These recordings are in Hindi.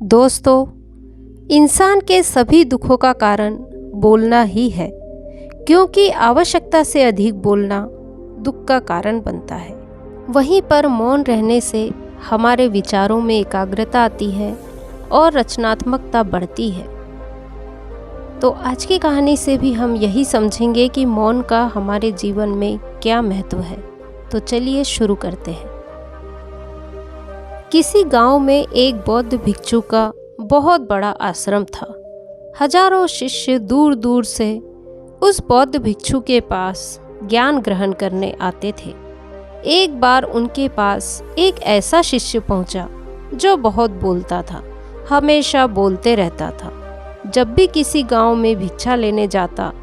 दोस्तों, इंसान के सभी दुखों का कारण बोलना ही है, क्योंकि आवश्यकता से अधिक बोलना दुख का कारण बनता है। वहीं पर मौन रहने से हमारे विचारों में एकाग्रता आती है और रचनात्मकता बढ़ती है। तो आज की कहानी से भी हम यही समझेंगे कि मौन का हमारे जीवन में क्या महत्व है। तो चलिए शुरू करते हैं। किसी गांव में एक बौद्ध भिक्षु का बहुत बड़ा आश्रम था। हजारों शिष्य दूर दूर से उस बौद्ध भिक्षु के पास ज्ञान ग्रहण करने आते थे। एक बार उनके पास एक ऐसा शिष्य पहुंचा जो बहुत बोलता था, हमेशा बोलते रहता था। जब भी किसी गांव में भिक्षा लेने जाता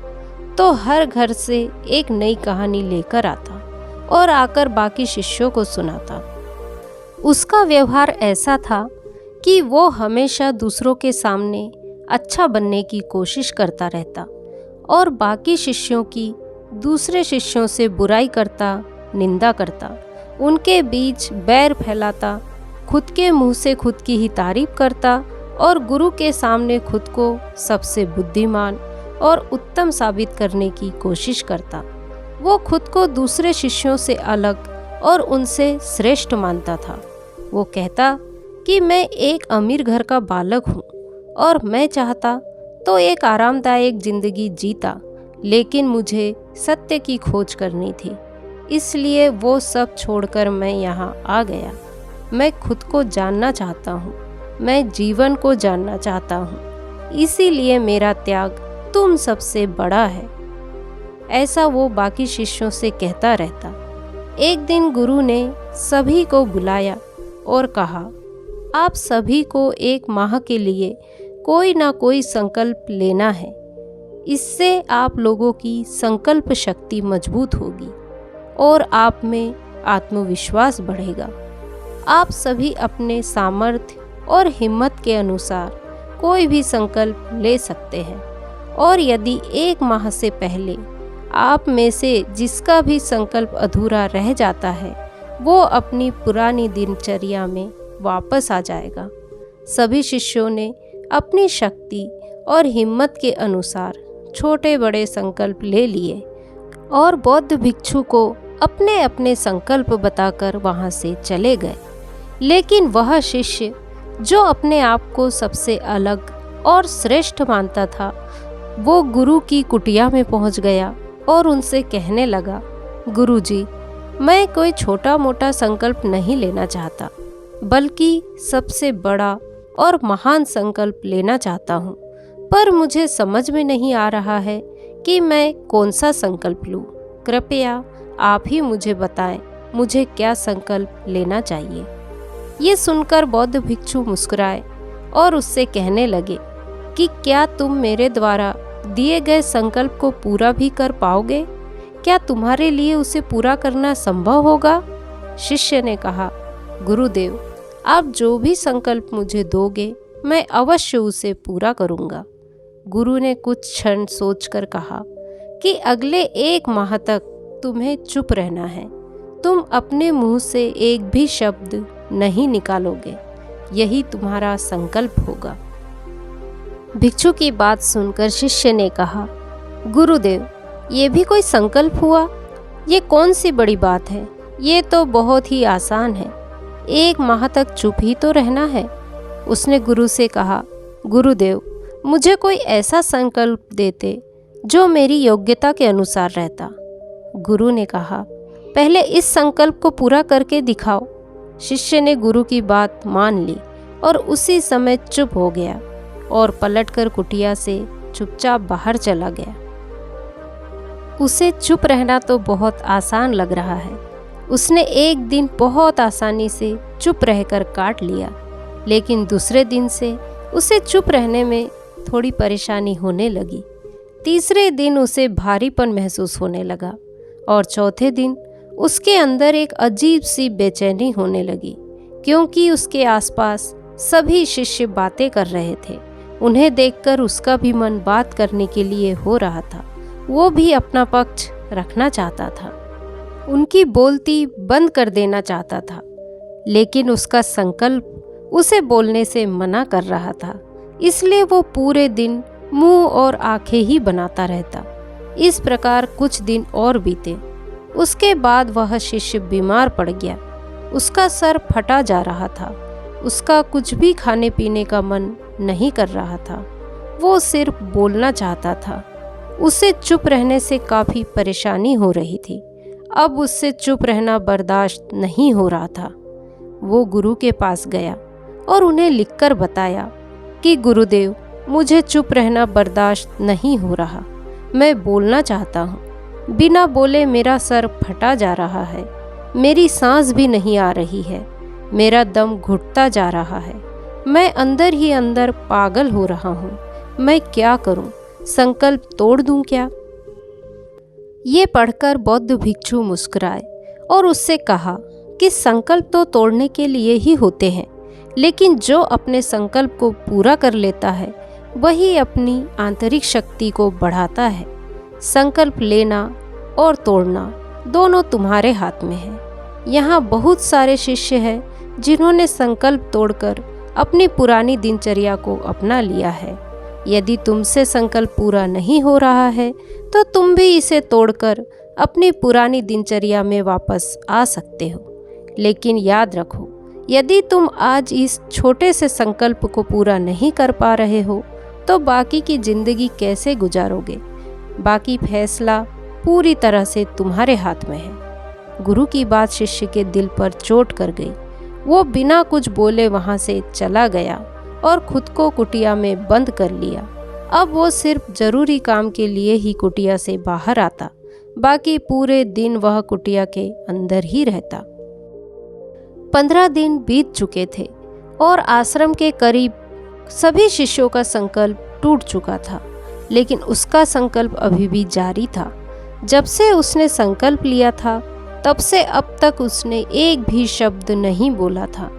तो हर घर से एक नई कहानी लेकर आता और आकर बाकी शिष्यों को सुनाता। उसका व्यवहार ऐसा था कि वो हमेशा दूसरों के सामने अच्छा बनने की कोशिश करता रहता और बाकी शिष्यों की दूसरे शिष्यों से बुराई करता, निंदा करता, उनके बीच बैर फैलाता, खुद के मुंह से खुद की ही तारीफ करता और गुरु के सामने खुद को सबसे बुद्धिमान और उत्तम साबित करने की कोशिश करता। वो खुद को दूसरे शिष्यों से अलग और उनसे श्रेष्ठ मानता था। वो कहता कि मैं एक अमीर घर का बालक हूँ और मैं चाहता तो एक आरामदायक जिंदगी जीता, लेकिन मुझे सत्य की खोज करनी थी, इसलिए वो सब छोड़कर मैं यहाँ आ गया। मैं खुद को जानना चाहता हूँ, मैं जीवन को जानना चाहता हूँ, इसीलिए मेरा त्याग तुम सबसे बड़ा है। ऐसा वो बाकी शिष्यों से कहता रहता। एक दिन गुरु ने सभी को बुलाया और कहा, आप सभी को एक माह के लिए कोई ना कोई संकल्प लेना है। इससे आप लोगों की संकल्प शक्ति मजबूत होगी और आप में आत्मविश्वास बढ़ेगा। आप सभी अपने सामर्थ्य और हिम्मत के अनुसार कोई भी संकल्प ले सकते हैं और यदि एक माह से पहले आप में से जिसका भी संकल्प अधूरा रह जाता है वो अपनी पुरानी दिनचर्या में वापस आ जाएगा। सभी शिष्यों ने अपनी शक्ति और हिम्मत के अनुसार छोटे बड़े संकल्प ले लिए और बौद्ध भिक्षु को अपने अपने संकल्प बताकर वहाँ से चले गए। लेकिन वह शिष्य जो अपने आप को सबसे अलग और श्रेष्ठ मानता था, वो गुरु की कुटिया में पहुँच गया और उनसे कहने लगा, गुरुजी, मैं कोई छोटा मोटा संकल्प नहीं लेना चाहता, बल्कि सबसे बड़ा और महान संकल्प लेना चाहता हूँ, पर मुझे समझ में नहीं आ रहा है कि मैं कौन सा संकल्प लूँ। कृपया आप ही मुझे बताएं, मुझे क्या संकल्प लेना चाहिए। ये सुनकर बौद्ध भिक्षु मुस्कुराए और उससे कहने लगे कि क्या तुम मेरे द्वारा दिए गए संकल्प को पूरा भी कर पाओगे? क्या तुम्हारे लिए उसे पूरा करना संभव होगा? शिष्य ने कहा, गुरुदेव, आप जो भी संकल्प मुझे दोगे मैं अवश्य उसे पूरा करूँगा। गुरु ने कुछ क्षण सोचकर कहा कि अगले एक माह तक तुम्हें चुप रहना है। तुम अपने मुंह से एक भी शब्द नहीं निकालोगे, यही तुम्हारा संकल्प होगा। भिक्षु की बात सुनकर शिष्य ने कहा, गुरुदेव, ये भी कोई संकल्प हुआ? ये कौन सी बड़ी बात है? ये तो बहुत ही आसान है। एक माह तक चुप ही तो रहना है। उसने गुरु से कहा, गुरुदेव, मुझे कोई ऐसा संकल्प देते जो मेरी योग्यता के अनुसार रहता। गुरु ने कहा, पहले इस संकल्प को पूरा करके दिखाओ। शिष्य ने गुरु की बात मान ली और उसी समय चुप हो गया और पलटकर कुटिया से चुपचाप बाहर चला गया। उसे चुप रहना तो बहुत आसान लग रहा है। उसने एक दिन बहुत आसानी से चुप रहकर काट लिया, लेकिन दूसरे दिन से उसे चुप रहने में थोड़ी परेशानी होने लगी। तीसरे दिन उसे भारीपन महसूस होने लगा और चौथे दिन उसके अंदर एक अजीब सी बेचैनी होने लगी, क्योंकि उसके आसपास सभी शिष्य बातें कर रहे थे। उन्हें देखकर उसका भी मन बात करने के लिए हो रहा था। वो भी अपना पक्ष रखना चाहता था, उनकी बोलती बंद कर देना चाहता था, लेकिन उसका संकल्प उसे बोलने से मना कर रहा था, इसलिए वो पूरे दिन मुंह और आंखें ही बनाता रहता। इस प्रकार कुछ दिन और बीते। उसके बाद वह शिष्य बीमार पड़ गया। उसका सर फटा जा रहा था। उसका कुछ भी खाने पीने का मन नहीं कर रहा था। वो सिर्फ बोलना चाहता था। उसे चुप रहने से काफ़ी परेशानी हो रही थी। अब उससे चुप रहना बर्दाश्त नहीं हो रहा था। वो गुरु के पास गया और उन्हें लिखकर बताया कि गुरुदेव, मुझे चुप रहना बर्दाश्त नहीं हो रहा। मैं बोलना चाहता हूँ। बिना बोले मेरा सर फटा जा रहा है। मेरी सांस भी नहीं आ रही है। मेरा दम घुटता जा रहा है। मैं अंदर ही अंदर पागल हो रहा हूँ। मैं क्या करूँ? संकल्प तोड़ दूँ क्या? ये पढ़कर बौद्ध भिक्षु मुस्कुराए और उससे कहा कि संकल्प तो तोड़ने के लिए ही होते हैं, लेकिन जो अपने संकल्प को पूरा कर लेता है वही अपनी आंतरिक शक्ति को बढ़ाता है। संकल्प लेना और तोड़ना दोनों तुम्हारे हाथ में है। यहाँ बहुत सारे शिष्य हैं जिन्होंने संकल्प तोड़कर अपनी पुरानी दिनचर्या को अपना लिया है। यदि तुमसे संकल्प पूरा नहीं हो रहा है तो तुम भी इसे तोड़कर अपनी पुरानी दिनचर्या में वापस आ सकते हो। लेकिन याद रखो, यदि तुम आज इस छोटे से संकल्प को पूरा नहीं कर पा रहे हो तो बाकी की जिंदगी कैसे गुजारोगे? बाकी फैसला पूरी तरह से तुम्हारे हाथ में है। गुरु की बात शिष्य के दिल पर चोट कर गई। वो बिना कुछ बोले वहाँ से चला गया और खुद को कुटिया में बंद कर लिया। अब वो सिर्फ जरूरी काम के लिए ही कुटिया से बाहर आता, बाकी पूरे दिन वह कुटिया के अंदर ही रहता। 15 दिन बीत चुके थे और आश्रम के करीब सभी शिष्यों का संकल्प टूट चुका था, लेकिन उसका संकल्प अभी भी जारी था। जब से उसने संकल्प लिया था तब से अब तक उसने एक भी शब्द नहीं बोला था।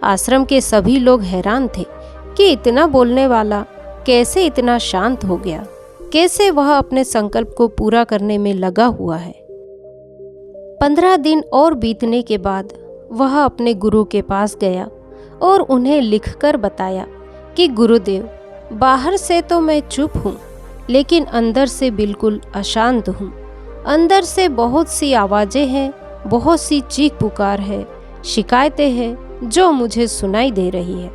आश्रम के सभी लोग हैरान थे कि इतना बोलने वाला कैसे इतना शांत हो गया, कैसे वह अपने संकल्प को पूरा करने में लगा हुआ है। 15 दिन और बीतने के बाद वह अपने गुरु के पास गया और उन्हें लिखकर बताया कि गुरुदेव, बाहर से तो मैं चुप हूँ, लेकिन अंदर से बिल्कुल अशांत हूँ। अंदर से बहुत सी आवाज़ें हैं, बहुत सी चीख पुकार है, शिकायतें हैं जो मुझे सुनाई दे रही है।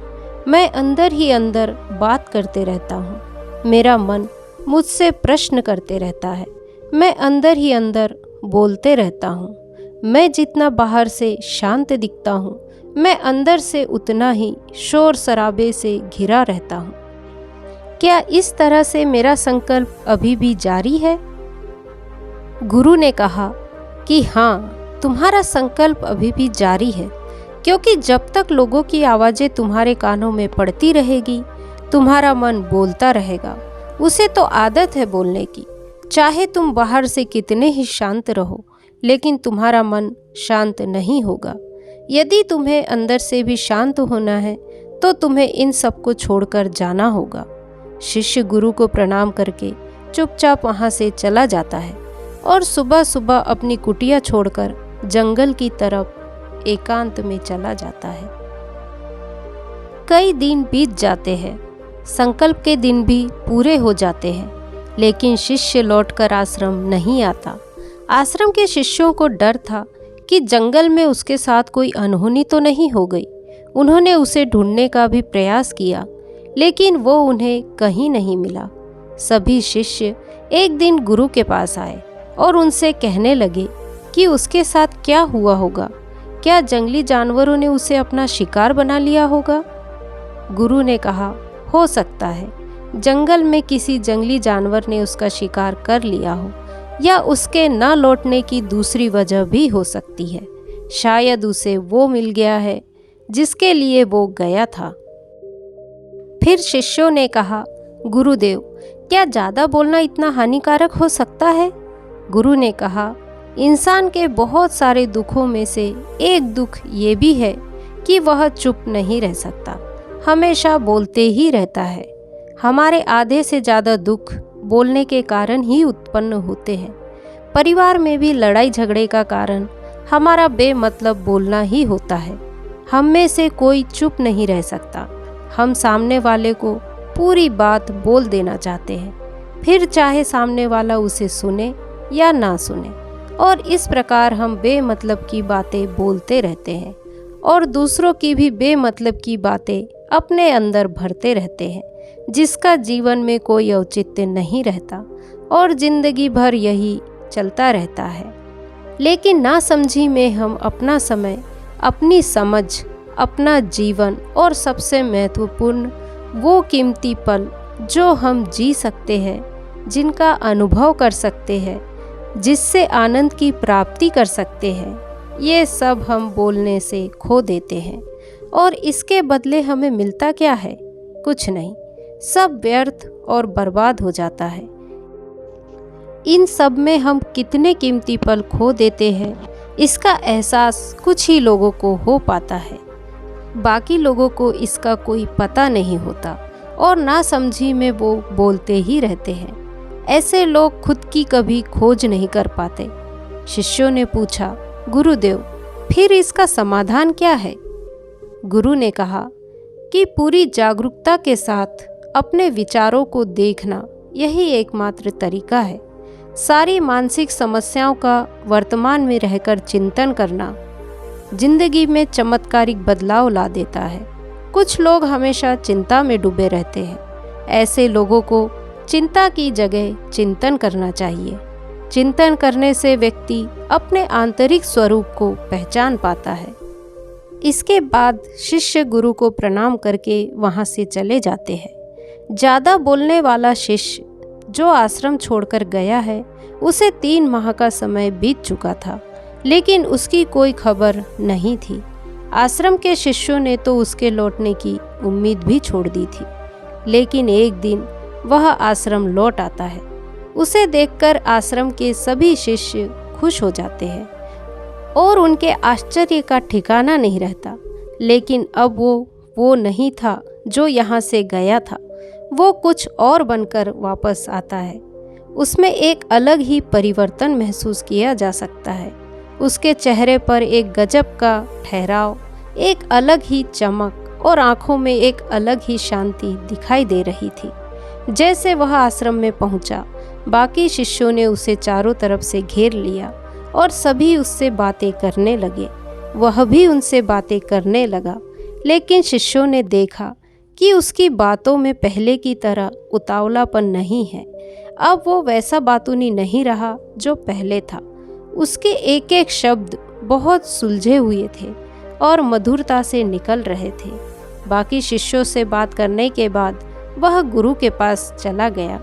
मैं अंदर ही अंदर बात करते रहता हूँ। मेरा मन मुझसे प्रश्न करते रहता है। मैं अंदर ही अंदर बोलते रहता हूँ। मैं जितना बाहर से शांत दिखता हूँ, मैं अंदर से उतना ही शोर शराबे से घिरा रहता हूँ। क्या इस तरह से मेरा संकल्प अभी भी जारी है? गुरु ने कहा कि हाँ, तुम्हारा संकल्प अभी भी जारी है, क्योंकि जब तक लोगों की आवाज़ें तुम्हारे कानों में पड़ती रहेगी, तुम्हारा मन बोलता रहेगा। उसे तो आदत है बोलने की। चाहे तुम बाहर से कितने ही शांत रहो, लेकिन तुम्हारा मन शांत नहीं होगा। यदि तुम्हें अंदर से भी शांत होना है तो तुम्हें इन सब को छोड़कर जाना होगा। शिष्य गुरु को प्रणाम करके चुपचाप वहाँ से चला जाता है और सुबह सुबह अपनी कुटिया छोड़कर जंगल की तरफ एकांत में चला जाता है। कई दिन बीत जाते हैं। संकल्प के दिन भी पूरे हो जाते हैं, लेकिन शिष्य लौटकर आश्रम नहीं आता। आश्रम के शिष्यों को डर था कि जंगल में उसके साथ कोई अनहोनी तो नहीं हो गई। उन्होंने उसे ढूंढने का भी प्रयास किया, लेकिन वो उन्हें कहीं नहीं मिला। सभी शिष्य एक दिन गुरु के पास आए और उनसे कहने लगे कि उसके साथ क्या हुआ होगा। क्या जंगली जानवरों ने उसे अपना शिकार बना लिया होगा? गुरु ने कहा, हो सकता है जंगल में किसी जंगली जानवर ने उसका शिकार कर लिया हो, या उसके न लौटने की दूसरी वजह भी हो सकती है। शायद उसे वो मिल गया है जिसके लिए वो गया था। फिर शिष्यों ने कहा, गुरुदेव, क्या ज़्यादा बोलना इतना हानिकारक हो सकता है? गुरु ने कहा, इंसान के बहुत सारे दुखों में से एक दुख ये भी है कि वह चुप नहीं रह सकता, हमेशा बोलते ही रहता है। हमारे आधे से ज़्यादा दुख बोलने के कारण ही उत्पन्न होते हैं। परिवार में भी लड़ाई झगड़े का कारण हमारा बेमतलब बोलना ही होता है। हम में से कोई चुप नहीं रह सकता। हम सामने वाले को पूरी बात बोल देना चाहते हैं, फिर चाहे सामने वाला उसे सुने या ना सुने। और इस प्रकार हम बेमतलब की बातें बोलते रहते हैं और दूसरों की भी बेमतलब की बातें अपने अंदर भरते रहते हैं, जिसका जीवन में कोई औचित्य नहीं रहता और जिंदगी भर यही चलता रहता है। लेकिन नासमझी में हम अपना समय, अपनी समझ, अपना जीवन और सबसे महत्वपूर्ण वो कीमती पल जो हम जी सकते हैं, जिनका अनुभव कर सकते हैं, जिससे आनंद की प्राप्ति कर सकते हैं, ये सब हम बोलने से खो देते हैं। और इसके बदले हमें मिलता क्या है? कुछ नहीं, सब व्यर्थ और बर्बाद हो जाता है। इन सब में हम कितने कीमती पल खो देते हैं, इसका एहसास कुछ ही लोगों को हो पाता है। बाकी लोगों को इसका कोई पता नहीं होता और नासमझी में वो बोलते ही रहते हैं। ऐसे लोग खुद की कभी खोज नहीं कर पाते। शिष्यों ने पूछा, गुरुदेव, फिर इसका समाधान क्या है? गुरु ने कहा कि पूरी जागरूकता के साथ अपने विचारों को देखना यही एकमात्र तरीका है। सारी मानसिक समस्याओं का वर्तमान में रहकर चिंतन करना जिंदगी में चमत्कारिक बदलाव ला देता है। कुछ लोग हमेशा चिंता में डूबे रहते हैं। ऐसे लोगों को चिंता की जगह चिंतन करना चाहिए। चिंतन करने से व्यक्ति अपने आंतरिक स्वरूप को पहचान पाता है। इसके बाद शिष्य गुरु को प्रणाम करके वहाँ से चले जाते हैं। ज़्यादा बोलने वाला शिष्य जो आश्रम छोड़कर गया है, उसे 3 माह का समय बीत चुका था, लेकिन उसकी कोई खबर नहीं थी। आश्रम के शिष्यों ने तो उसके लौटने की उम्मीद भी छोड़ दी थी। लेकिन एक दिन वह आश्रम लौट आता है। उसे देखकर आश्रम के सभी शिष्य खुश हो जाते हैं और उनके आश्चर्य का ठिकाना नहीं रहता। लेकिन अब वो नहीं था जो यहाँ से गया था। वो कुछ और बनकर वापस आता है। उसमें एक अलग ही परिवर्तन महसूस किया जा सकता है। उसके चेहरे पर एक गजब का ठहराव, एक अलग ही चमक और आंखों में एक अलग ही शांति दिखाई दे रही थी। जैसे वह आश्रम में पहुंचा, बाकी शिष्यों ने उसे चारों तरफ से घेर लिया और सभी उससे बातें करने लगे। वह भी उनसे बातें करने लगा, लेकिन शिष्यों ने देखा कि उसकी बातों में पहले की तरह उतावलापन नहीं है। अब वो वैसा बातूनी नहीं रहा जो पहले था। उसके एक एक शब्द बहुत सुलझे हुए थे और मधुरता से निकल रहे थे। बाकी शिष्यों से बात करने के बाद वह गुरु के पास चला गया।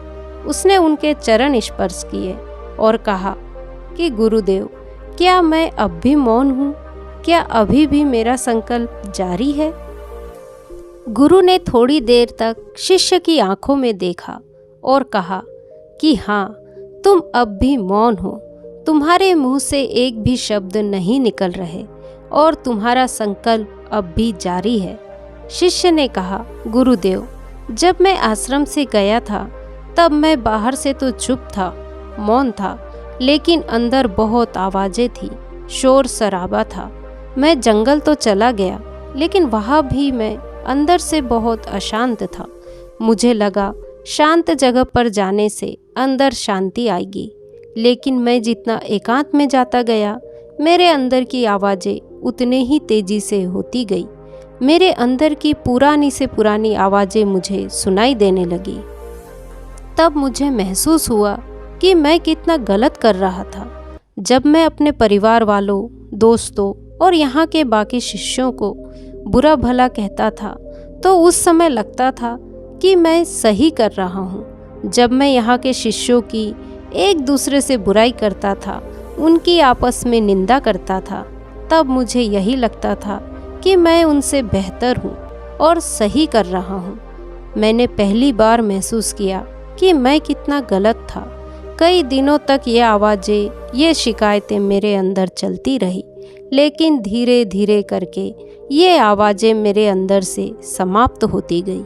उसने उनके चरण स्पर्श किए और कहा कि गुरुदेव, क्या मैं अब भी मौन हूँ? क्या अभी भी मेरा संकल्प जारी है? गुरु ने थोड़ी देर तक शिष्य की आंखों में देखा और कहा कि हाँ, तुम अब भी मौन हो। तुम्हारे मुंह से एक भी शब्द नहीं निकल रहे और तुम्हारा संकल्प अब भी जारी है। शिष्य ने कहा, गुरुदेव, जब मैं आश्रम से गया था तब मैं बाहर से तो चुप था, मौन था, लेकिन अंदर बहुत आवाज़ें थी, शोर शराबा था। मैं जंगल तो चला गया, लेकिन वहाँ भी मैं अंदर से बहुत अशांत था। मुझे लगा शांत जगह पर जाने से अंदर शांति आएगी, लेकिन मैं जितना एकांत में जाता गया, मेरे अंदर की आवाज़ें उतने ही तेज़ी से होती गई। मेरे अंदर की पुरानी से पुरानी आवाज़ें मुझे सुनाई देने लगी। तब मुझे महसूस हुआ कि मैं कितना गलत कर रहा था। जब मैं अपने परिवार वालों, दोस्तों और यहाँ के बाकी शिष्यों को बुरा भला कहता था, तो उस समय लगता था कि मैं सही कर रहा हूँ। जब मैं यहाँ के शिष्यों की एक दूसरे से बुराई करता था, उनकी आपस में निंदा करता था, तब मुझे यही लगता था कि मैं उनसे बेहतर हूँ और सही कर रहा हूँ। मैंने पहली बार महसूस किया कि मैं कितना गलत था। कई दिनों तक ये आवाज़ें, ये शिकायतें मेरे अंदर चलती रही, लेकिन धीरे धीरे करके ये आवाज़ें मेरे अंदर से समाप्त होती गई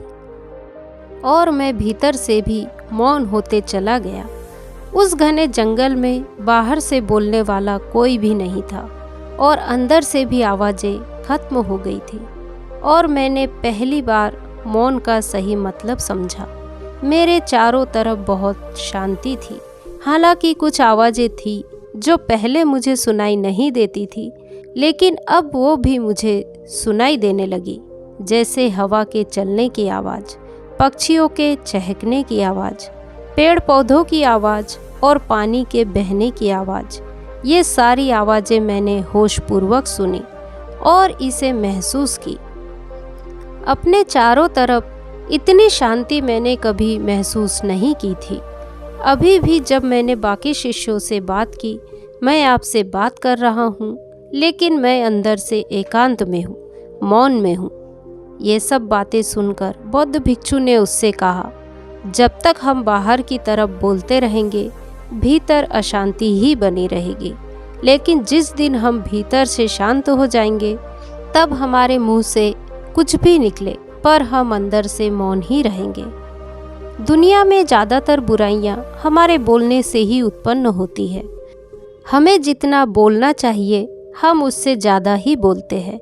और मैं भीतर से भी मौन होते चला गया। उस घने जंगल में बाहर से बोलने वाला कोई भी नहीं था और अंदर से भी आवाज़ें खत्म हो गई थी और मैंने पहली बार मौन का सही मतलब समझा। मेरे चारों तरफ बहुत शांति थी। हालांकि कुछ आवाज़ें थी जो पहले मुझे सुनाई नहीं देती थी, लेकिन अब वो भी मुझे सुनाई देने लगी, जैसे हवा के चलने की आवाज़, पक्षियों के चहकने की आवाज़, पेड़ पौधों की आवाज़ और पानी के बहने की आवाज़। ये सारी आवाज़ें मैंने होशपूर्वक सुनी और इसे महसूस की। अपने चारों तरफ इतनी शांति मैंने कभी महसूस नहीं की थी। अभी भी जब मैंने बाकी शिष्यों से बात की, मैं आपसे बात कर रहा हूँ, लेकिन मैं अंदर से एकांत में हूँ, मौन में हूँ। ये सब बातें सुनकर बौद्ध भिक्षु ने उससे कहा, जब तक हम बाहर की तरफ बोलते रहेंगे, भीतर अशांति ही बनी रहेगी। लेकिन जिस दिन हम भीतर से शांत हो जाएंगे, तब हमारे मुंह से कुछ भी निकले, पर हम अंदर से मौन ही रहेंगे। दुनिया में ज़्यादातर बुराइयां हमारे बोलने से ही उत्पन्न होती है। हमें जितना बोलना चाहिए, हम उससे ज़्यादा ही बोलते हैं।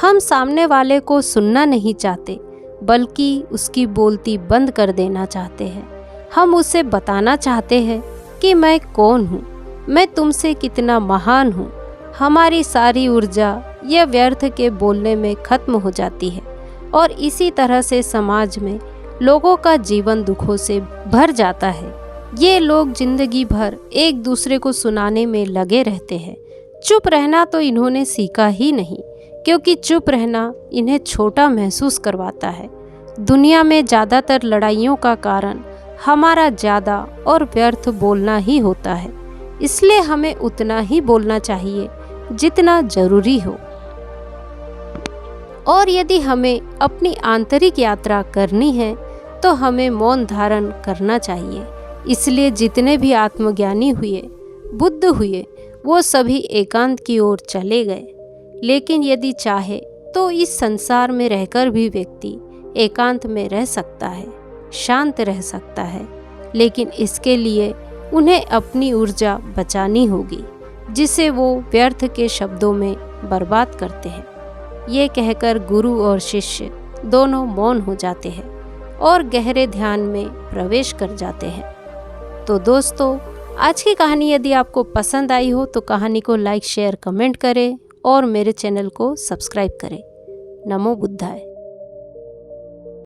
हम सामने वाले को सुनना नहीं चाहते, बल्कि उसकी बोलती बंद कर देना चाहते हैं। हम उसे बताना चाहते हैं कि मैं कौन हूँ, मैं तुमसे कितना महान हूँ। हमारी सारी ऊर्जा यह व्यर्थ के बोलने में खत्म हो जाती है और इसी तरह से समाज में लोगों का जीवन दुखों से भर जाता है। ये लोग जिंदगी भर एक दूसरे को सुनाने में लगे रहते हैं। चुप रहना तो इन्होंने सीखा ही नहीं, क्योंकि चुप रहना इन्हें छोटा महसूस करवाता है। दुनिया में ज़्यादातर लड़ाइयों का कारण हमारा ज़्यादा और व्यर्थ बोलना ही होता है। इसलिए हमें उतना ही बोलना चाहिए जितना ज़रूरी हो। और यदि हमें अपनी आंतरिक यात्रा करनी है, तो हमें मौन धारण करना चाहिए। इसलिए जितने भी आत्मज्ञानी हुए, बुद्ध हुए, वो सभी एकांत की ओर चले गए। लेकिन यदि चाहे तो इस संसार में रहकर भी व्यक्ति एकांत में रह सकता है, शांत रह सकता है। लेकिन इसके लिए उन्हें अपनी ऊर्जा बचानी होगी, जिसे वो व्यर्थ के शब्दों में बर्बाद करते हैं। ये कहकर गुरु और शिष्य दोनों मौन हो जाते हैं और गहरे ध्यान में प्रवेश कर जाते हैं। तो दोस्तों, आज की कहानी यदि आपको पसंद आई हो तो कहानी को लाइक, शेयर, कमेंट करें और मेरे चैनल को सब्सक्राइब करें। नमो बुद्धाय।